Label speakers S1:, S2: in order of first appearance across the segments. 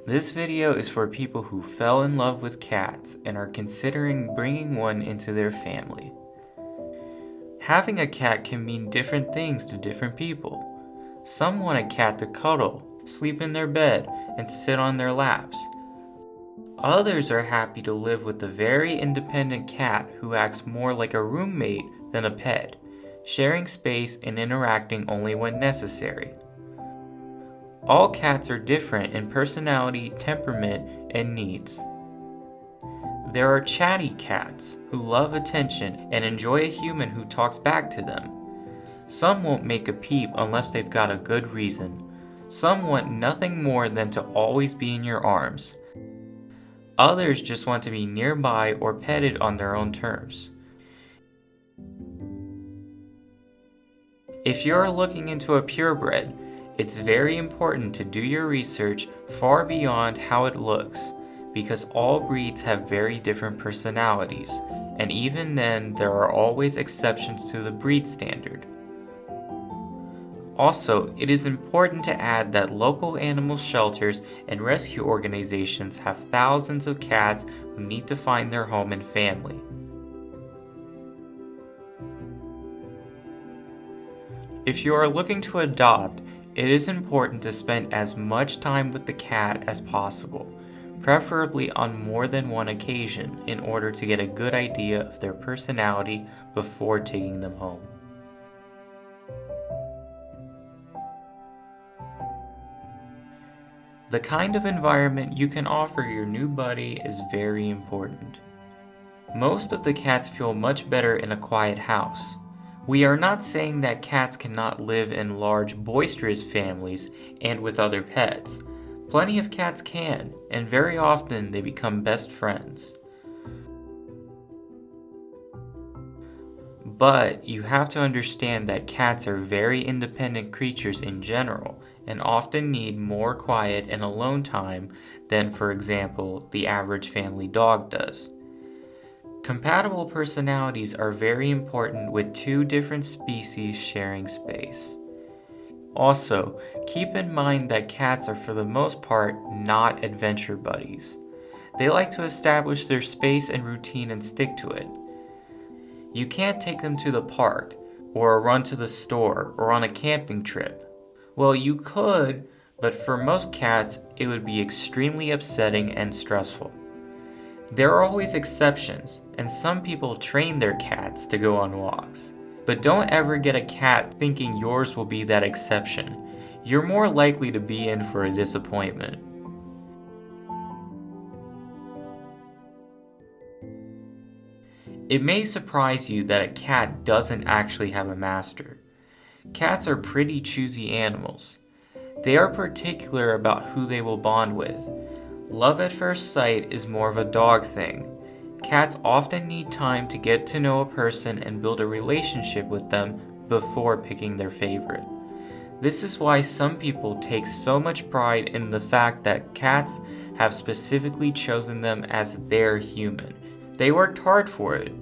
S1: This video is for people who fell in love with cats and are considering bringing one into their family. Having a cat can mean different things to different people. Some want a cat to cuddle, sleep in their bed, and sit on their laps. Others are happy to live with a very independent cat who acts more like a roommate than a pet, sharing space and interacting only when necessary. All cats are different in personality, temperament, and needs. There are chatty cats who love attention and enjoy a human who talks back to them. Some won't make a peep unless they've got a good reason. Some want nothing more than to always be in your arms. Others just want to be nearby or petted on their own terms. If you're looking into a purebred, it's very important to do your research far beyond how it looks, because all breeds have very different personalities, and even then there are always exceptions to the breed standard. Also, it is important to add that local animal shelters and rescue organizations have thousands of cats who need to find their home and family. If you are looking to adopt, it is important to spend as much time with the cat as possible, preferably on more than one occasion, in order to get a good idea of their personality before taking them home. The kind of environment you can offer your new buddy is very important. Most of the cats feel much better in a quiet house. We are not saying that cats cannot live in large, boisterous families and with other pets. Plenty of cats can, and very often they become best friends. But you have to understand that cats are very independent creatures in general, and often need more quiet and alone time than, for example, the average family dog does. Compatible personalities are very important with two different species sharing space. Also, keep in mind that cats are for the most part not adventure buddies. They like to establish their space and routine and stick to it. You can't take them to the park, or a run to the store, or on a camping trip. Well, you could, but for most cats, it would be extremely upsetting and stressful. There are always exceptions, and some people train their cats to go on walks. But don't ever get a cat thinking yours will be that exception. You're more likely to be in for a disappointment. It may surprise you that a cat doesn't actually have a master. Cats are pretty choosy animals. They are particular about who they will bond with. Love at first sight is more of a dog thing. Cats often need time to get to know a person and build a relationship with them before picking their favorite. This is why some people take so much pride in the fact that cats have specifically chosen them as their human. They worked hard for it.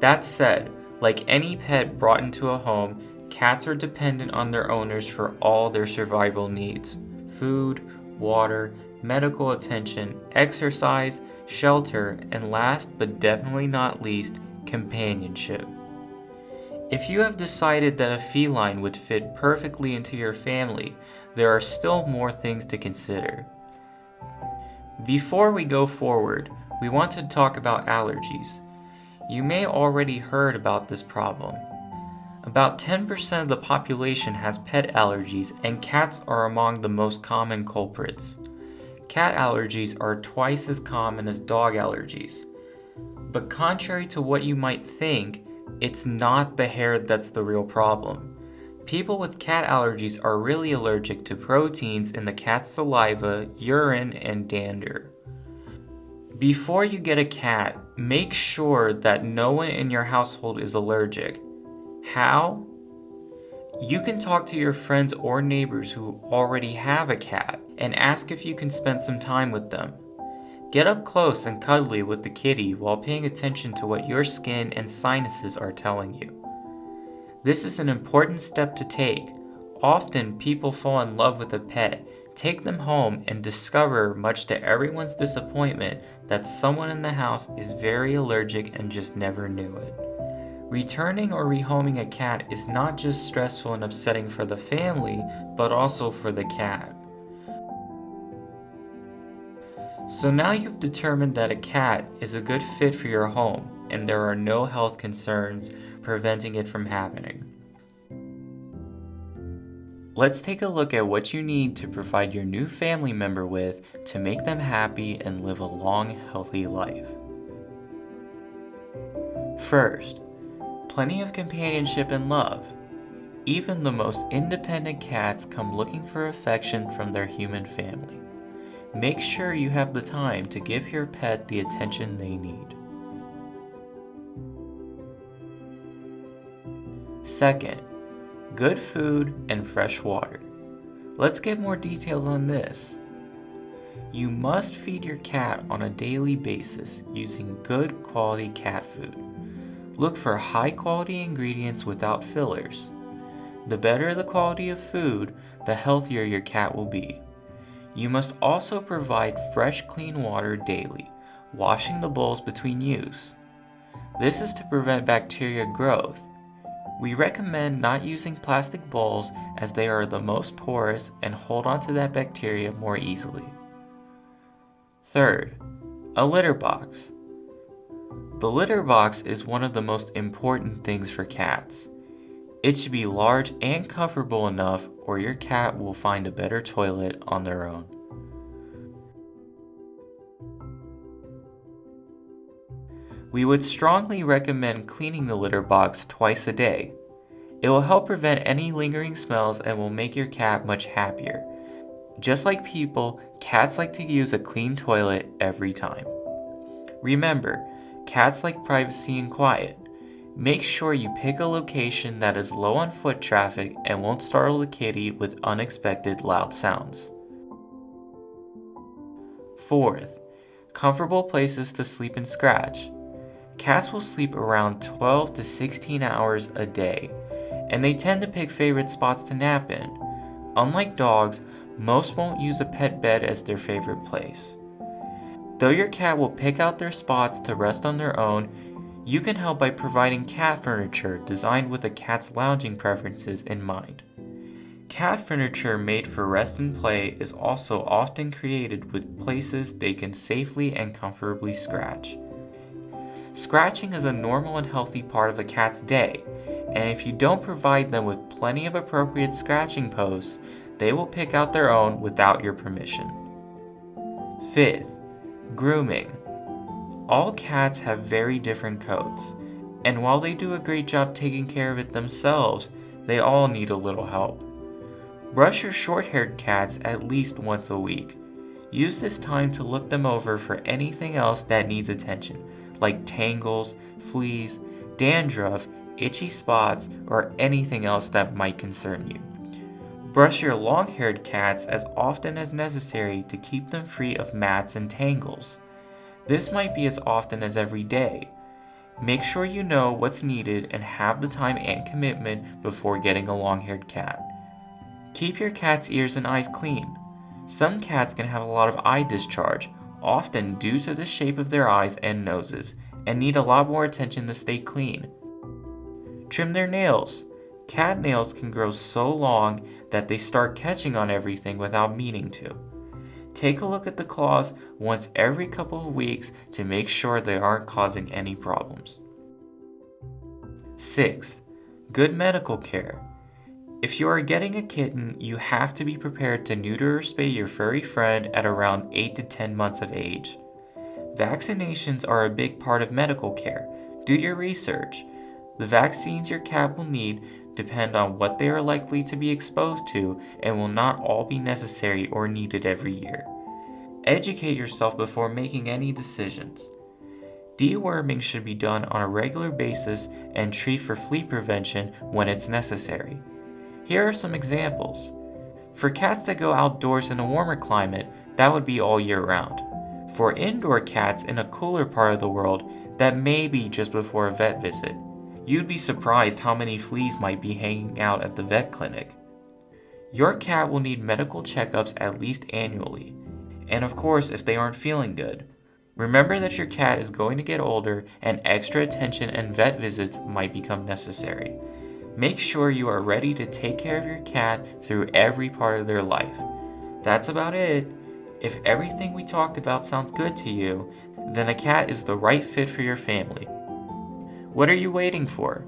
S1: That said, like any pet brought into a home, cats are dependent on their owners for all their survival needs: food, water, medical attention, exercise, shelter, and last but definitely not least, companionship. If you have decided that a feline would fit perfectly into your family, there are still more things to consider. Before we go forward, we want to talk about allergies. You may already heard about this problem. About 10% of the population has pet allergies, and cats are among the most common culprits. Cat allergies are twice as common as dog allergies. But contrary to what you might think, it's not the hair that's the real problem. People with cat allergies are really allergic to proteins in the cat's saliva, urine, and dander. Before you get a cat, make sure that no one in your household is allergic. How? You can talk to your friends or neighbors who already have a cat and ask if you can spend some time with them. Get up close and cuddly with the kitty while paying attention to what your skin and sinuses are telling you. This is an important step to take. Often people fall in love with a pet, Take them home and discover, much to everyone's disappointment, that someone in the house is very allergic and just never knew it. Returning or rehoming a cat is not just stressful and upsetting for the family, but also for the cat. So now you've determined that a cat is a good fit for your home, and there are no health concerns preventing it from happening. Let's take a look at what you need to provide your new family member with to make them happy and live a long, healthy life. First, plenty of companionship and love. Even the most independent cats come looking for affection from their human family. Make sure you have the time to give your pet the attention they need. Second, good food and fresh water. Let's get more details on this. You must feed your cat on a daily basis using good quality cat food. Look for high quality ingredients without fillers. The better the quality of food, the healthier your cat will be. You must also provide fresh, clean water daily, washing the bowls between use. This is to prevent bacteria growth. We recommend not using plastic bowls as they are the most porous and hold onto that bacteria more easily. Third, a litter box. The litter box is one of the most important things for cats. It should be large and comfortable enough or your cat will find a better toilet on their own. We would strongly recommend cleaning the litter box twice a day. It will help prevent any lingering smells and will make your cat much happier. Just like people, cats like to use a clean toilet every time. Remember, cats like privacy and quiet. Make sure you pick a location that is low on foot traffic and won't startle the kitty with unexpected loud sounds. Fourth, comfortable places to sleep and scratch. Cats will sleep around 12 to 16 hours a day, and they tend to pick favorite spots to nap in. Unlike dogs, most won't use a pet bed as their favorite place. Though your cat will pick out their spots to rest on their own, you can help by providing cat furniture designed with a cat's lounging preferences in mind. Cat furniture made for rest and play is also often created with places they can safely and comfortably scratch. Scratching is a normal and healthy part of a cat's day, and if you don't provide them with plenty of appropriate scratching posts, they will pick out their own without your permission. Fifth, grooming. All cats have very different coats, and while they do a great job taking care of it themselves, they all need a little help. Brush your short-haired cats at least once a week. Use this time to look them over for anything else that needs attention, like tangles, fleas, dandruff, itchy spots, or anything else that might concern you. Brush your long-haired cats as often as necessary to keep them free of mats and tangles. This might be as often as every day. Make sure you know what's needed and have the time and commitment before getting a long-haired cat. Keep your cat's ears and eyes clean. Some cats can have a lot of eye discharge, often due to the shape of their eyes and noses, and need a lot more attention to stay clean. Trim their nails. Cat nails can grow so long that they start catching on everything without meaning to. Take a look at the claws once every couple of weeks to make sure they aren't causing any problems. Sixth, good medical care. If you are getting a kitten, you have to be prepared to neuter or spay your furry friend at around 8 to 10 months of age. Vaccinations are a big part of medical care. Do your research. The vaccines your cat will need depend on what they are likely to be exposed to and will not all be necessary or needed every year. Educate yourself before making any decisions. Deworming should be done on a regular basis and treat for flea prevention when it's necessary. Here are some examples. For cats that go outdoors in a warmer climate, that would be all year round. For indoor cats in a cooler part of the world, that may be just before a vet visit. You'd be surprised how many fleas might be hanging out at the vet clinic. Your cat will need medical checkups at least annually, and of course if they aren't feeling good. Remember that your cat is going to get older and extra attention and vet visits might become necessary. Make sure you are ready to take care of your cat through every part of their life. That's about it. If everything we talked about sounds good to you, then a cat is the right fit for your family. What are you waiting for?